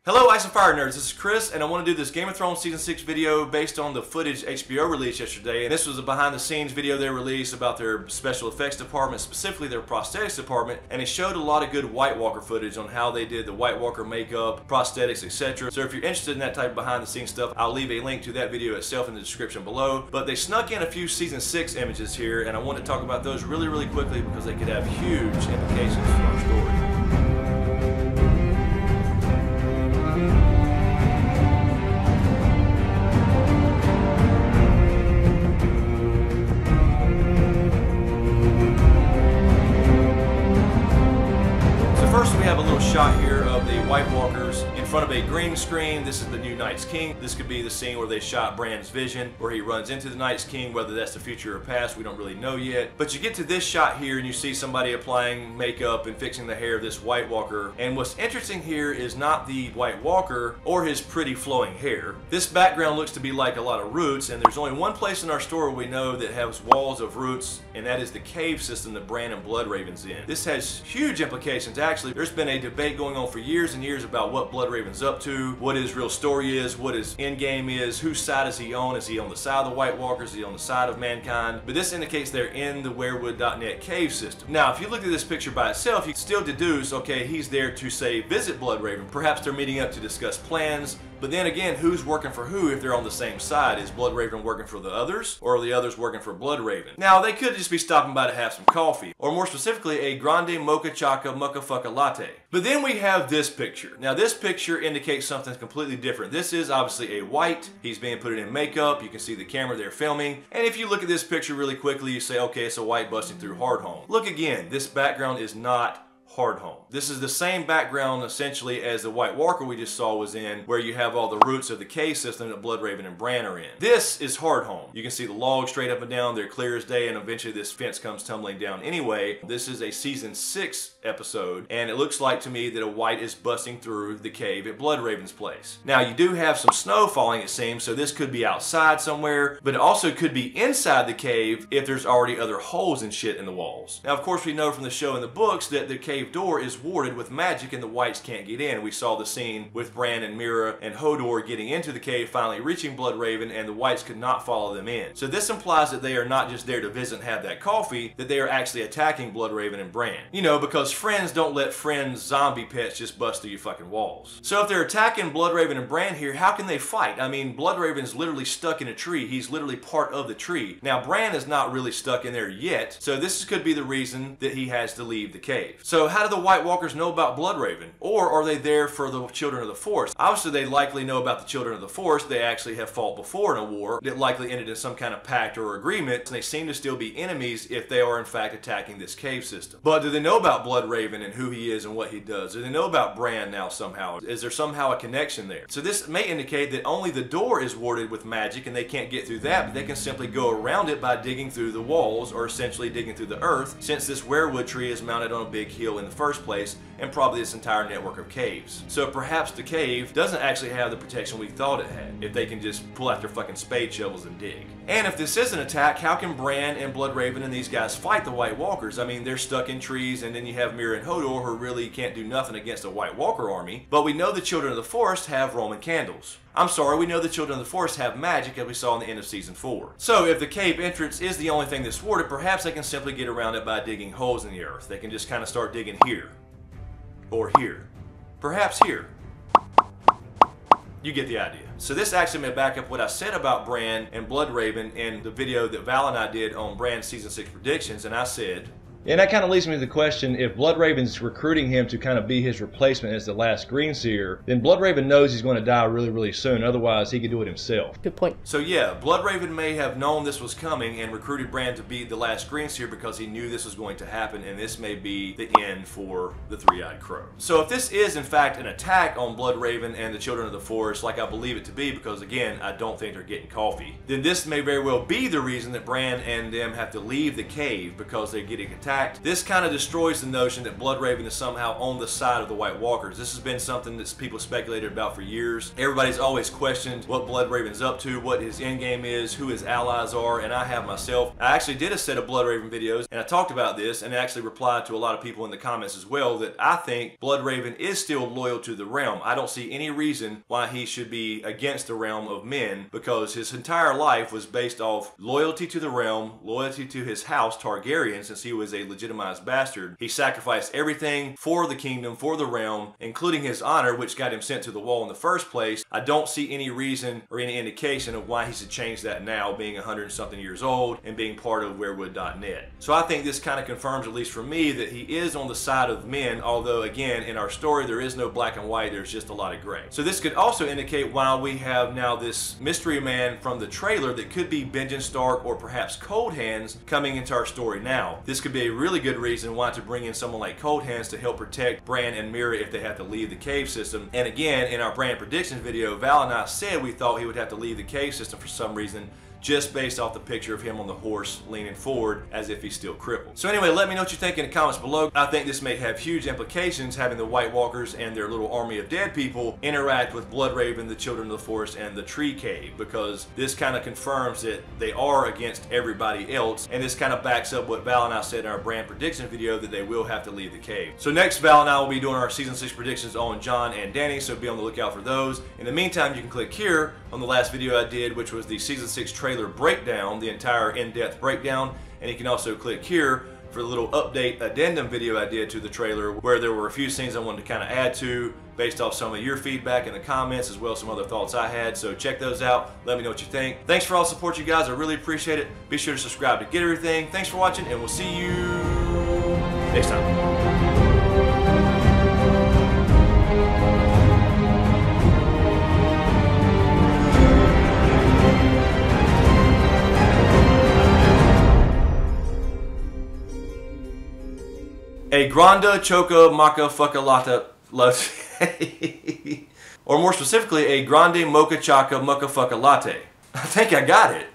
Hello Ice and Fire Nerds, this is Chris and I want to do this Game of Thrones Season 6 video based on the footage HBO released yesterday, and this was a behind the scenes video they released about their special effects department, specifically their prosthetics department, and it showed a lot of good White Walker footage on how they did the White Walker makeup, prosthetics, etc. So if you're interested in that type of behind the scenes stuff, I'll leave a link to that video itself in the description below. But they snuck in a few Season 6 images here and I want to talk about those really quickly because they could have huge implications for our story. Have a little shot here of the White Walkers in front of a green screen. This is the new Night's King. This could be the scene where they shot Bran's vision, where he runs into the Night's King. Whether that's the future or past, we don't really know yet. But you get to this shot here and you see somebody applying makeup and fixing the hair of this White Walker. And what's interesting here is not the White Walker or his pretty flowing hair. This background looks to be like a lot of roots, and there's only one place in our story we know that has walls of roots, and that is the cave system that Bran and Bloodraven's in. This has huge implications. Actually, there's been a debate going on for years and years about what Bloodraven's up to, what his real story is, what his end game is, whose side is he on? Is he on the side of the White Walkers? Is he on the side of mankind? But this indicates they're in the weirwood.net cave system. Now, if you look at this picture by itself, you can still deduce, okay, he's there to say visit Bloodraven. Perhaps they're meeting up to discuss plans. But then again, who's working for who if they're on the same side? Is Bloodraven working for the others, or are the others working for Bloodraven? Now, they could just be stopping by to have some coffee, or more specifically, a grande mocha choca mucka fucka latte. But then we have this picture. Now, this picture indicates something completely different. This is obviously a white. He's being put in makeup. You can see the camera they're filming. And if you look at this picture really quickly, you say, okay, it's a white busting through Hardhome. Look again, this background is not Hardhome. This is the same background essentially as the White Walker we just saw was in, where you have all the roots of the cave system that Bloodraven and Bran are in. This is Hardhome. You can see the logs straight up and down, they're clear as day, and eventually this fence comes tumbling down anyway. This is a season 6 episode, and it looks like to me that a white is busting through the cave at Bloodraven's place. Now, you do have some snow falling, it seems, so this could be outside somewhere, but it also could be inside the cave if there's already other holes and shit in the walls. Now, of course, we know from the show and the books that the cave door is warded with magic and the whites can't get in. We saw the scene with Bran and Mira and Hodor getting into the cave, finally reaching Bloodraven, and the whites could not follow them in. So this implies that they are not just there to visit and have that coffee, that they are actually attacking Bloodraven and Bran. You know, because friends don't let friends' zombie pets just bust through your fucking walls. So if they're attacking Bloodraven and Bran here, how can they fight? I mean, Bloodraven's literally stuck in a tree. He's literally part of the tree. Now, Bran is not really stuck in there yet, so this could be the reason that he has to leave the cave. So how do the White Walkers know about Bloodraven? Or are they there for the Children of the Forest? Obviously, they likely know about the Children of the Forest. They actually have fought before in a war that likely ended in some kind of pact or agreement, and they seem to still be enemies if they are in fact attacking this cave system. But do they know about Bloodraven and who he is and what he does? Do they know about Bran now somehow? Is there somehow a connection there? So this may indicate that only the door is warded with magic and they can't get through that, but they can simply go around it by digging through the walls, or essentially digging through the earth, since this weirwood tree is mounted on a big hill in the first place, and probably this entire network of caves. So perhaps the cave doesn't actually have the protection we thought it had, if they can just pull out their fucking spade shovels and dig. And if this is an attack, how can Bran and Bloodraven and these guys fight the White Walkers? I mean, they're stuck in trees, and then you have Mira and Hodor who really can't do nothing against a White Walker army. But we know the Children of the Forest have Roman candles. I'm sorry, we know the Children of the Forest have magic, as we saw in the end of Season 4. So if the cave entrance is the only thing that's warded, perhaps they can simply get around it by digging holes in the earth. They can just kind of start digging here. Or here. Perhaps here. You get the idea. So this actually may back up what I said about Bran and Bloodraven in the video that Val and I did on Bran's Season 6 predictions, and I said, and that kind of leads me to the question, if Bloodraven's recruiting him to kind of be his replacement as the last Greenseer, then Bloodraven knows he's going to die really soon, otherwise he could do it himself. Good point. So yeah, Bloodraven may have known this was coming and recruited Bran to be the last Greenseer because he knew this was going to happen, and this may be the end for the Three-Eyed Crow. So if this is in fact an attack on Bloodraven and the Children of the Forest, like I believe it to be, because again, I don't think they're getting coffee, then this may very well be the reason that Bran and them have to leave the cave, because they're getting attacked intact. This kind of destroys the notion that Bloodraven is somehow on the side of the White Walkers. This has been something that people speculated about for years. Everybody's always questioned what Bloodraven's up to, what his endgame is, who his allies are, and I have myself. I actually did a set of Bloodraven videos, and I talked about this, and actually replied to a lot of people in the comments as well, that I think Bloodraven is still loyal to the realm. I don't see any reason why he should be against the realm of men, because his entire life was based off loyalty to the realm, loyalty to his house, Targaryen, since he was a legitimized bastard. He sacrificed everything for the kingdom, for the realm, including his honor, which got him sent to the wall in the first place. I don't see any reason or any indication of why he should change that now, being 100-something years old and being part of werewood.net. So I think this kind of confirms, at least for me, that he is on the side of men, although again, in our story, there is no black and white, there's just a lot of gray. So this could also indicate why we have now this mystery man from the trailer that could be Benjen Stark or perhaps Cold Hands coming into our story now. This could be a really good reason why to bring in someone like Cold Hands to help protect Bran and Mira if they have to leave the cave system. And again, in our Bran predictions video, Val and I said we thought he would have to leave the cave system for some reason, just based off the picture of him on the horse leaning forward as if he's still crippled. So anyway, let me know what you think in the comments below. I think this may have huge implications, having the White Walkers and their little army of dead people interact with Bloodraven, the Children of the Forest, and the Tree Cave, because this kind of confirms that they are against everybody else, and this kind of backs up what Val and I said in our Bran prediction video, that they will have to leave the cave. So next, Val and I will be doing our Season 6 predictions on Jon and Dany, so be on the lookout for those. In the meantime, you can click here on the last video I did, which was the Season 6 trailer breakdown, the entire in-depth breakdown, and you can also click here for the little update addendum video I did to the trailer, where there were a few scenes I wanted to kind of add to based off some of your feedback in the comments, as well as some other thoughts I had. So check those out, let me know what you think. Thanks for all the support, you guys, I really appreciate it. Be sure to subscribe to get everything. Thanks for watching, and we'll see you next time. A grande choca maca fucka lata or more specifically, a grande mocha choca mucka fucka latte. I think I got it.